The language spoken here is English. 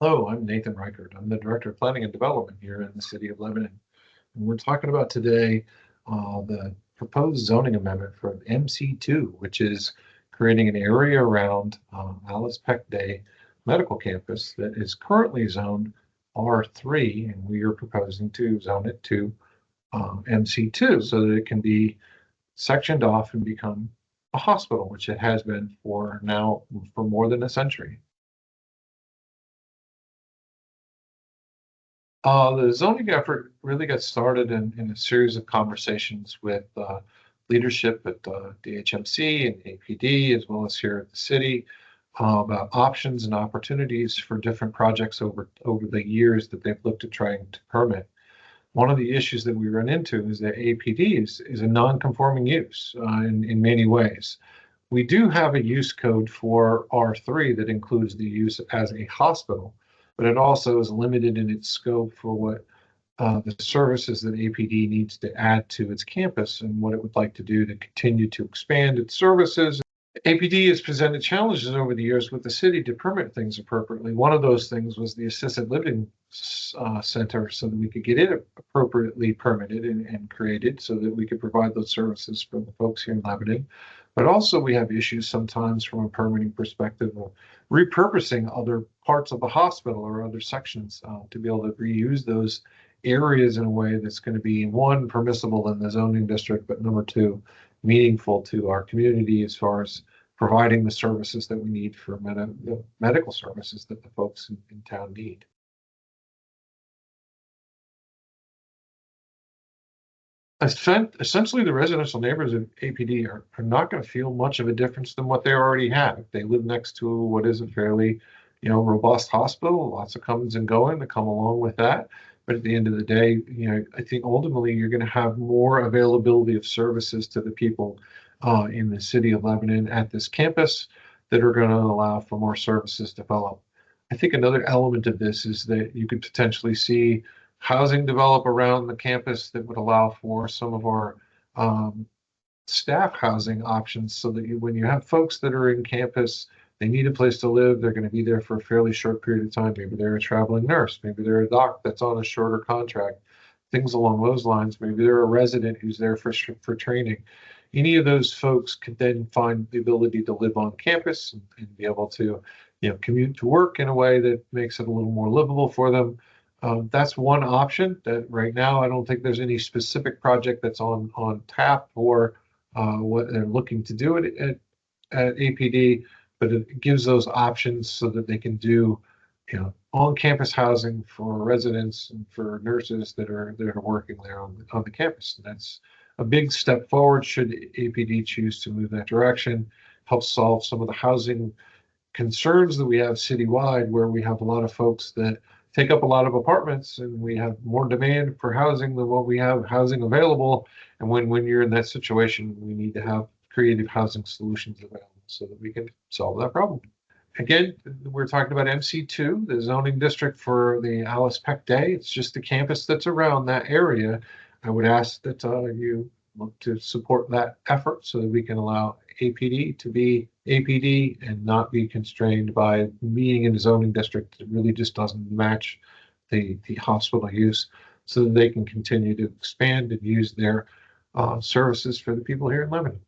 Hello, I'm Nathan Reichert. I'm the Director of Planning and Development here in the City of Lebanon. And we're talking about today the proposed zoning amendment for MC2, which is creating an area around Alice Peck Day Medical Campus that is currently zoned R3, and we are proposing to zone it to MC2 so that it can be sectioned off and become a hospital, which it has been for more than a century. The zoning effort really got started in a series of conversations with leadership at DHMC and APD, as well as here at the city, about options and opportunities for different projects over the years that they've looked at trying to permit. One of the issues that we run into is that APD is a non-conforming use in many ways. We do have a use code for R3 that includes the use as a hospital, but it also is limited in its scope for what the services that APD needs to add to its campus and what it would like to do to continue to expand its services. APD has presented challenges over the years with the city to permit things appropriately. One of those things was the assisted living center, so that we could get it appropriately permitted and created so that we could provide those services for the folks here in Lebanon. But also we have issues sometimes from a permitting perspective of repurposing other parts of the hospital or other sections to be able to reuse those areas in a way that's going to be, one, permissible in the zoning district, but number two, meaningful to our community as far as providing the services that we need for the medical services that the folks in town need. Essentially, the residential neighbors of APD are not going to feel much of a difference than what they already have. They live next to what is a fairly, robust hospital, lots of comings and going that come along with that. But at the end of the day, I think ultimately you're going to have more availability of services to the people in the city of Lebanon at this campus that are going to allow for more services to develop. I think another element of this is that you could potentially see housing develop around the campus that would allow for some of our staff housing options, so that when you have folks that are in campus, they need a place to live, they're going to be there for a fairly short period of time. Maybe they're a traveling nurse, maybe they're a doc that's on a shorter contract, things along those lines. Maybe they're a resident who's there for training. Any of those folks could then find the ability to live on campus and be able to commute to work in a way that makes it a little more livable for them. That's one option that right now I don't think there's any specific project that's on tap or what they're looking to do at APD, but it gives those options so that they can do on-campus housing for residents and for nurses that are working there on the campus. And that's a big step forward should APD choose to move that direction, help solve some of the housing concerns that we have citywide, where we have a lot of folks that take up a lot of apartments and we have more demand for housing than what we have housing available. And when you're in that situation, we need to have creative housing solutions available so that we can solve that problem. Again, we're talking about MC2, the zoning district for the Alice Peck Day. It's just the campus that's around that area. I would ask that you look to support that effort so that we can allow APD to be APD and not be constrained by being in a zoning district that really just doesn't match the hospital use, so that they can continue to expand and use their services for the people here in Lebanon.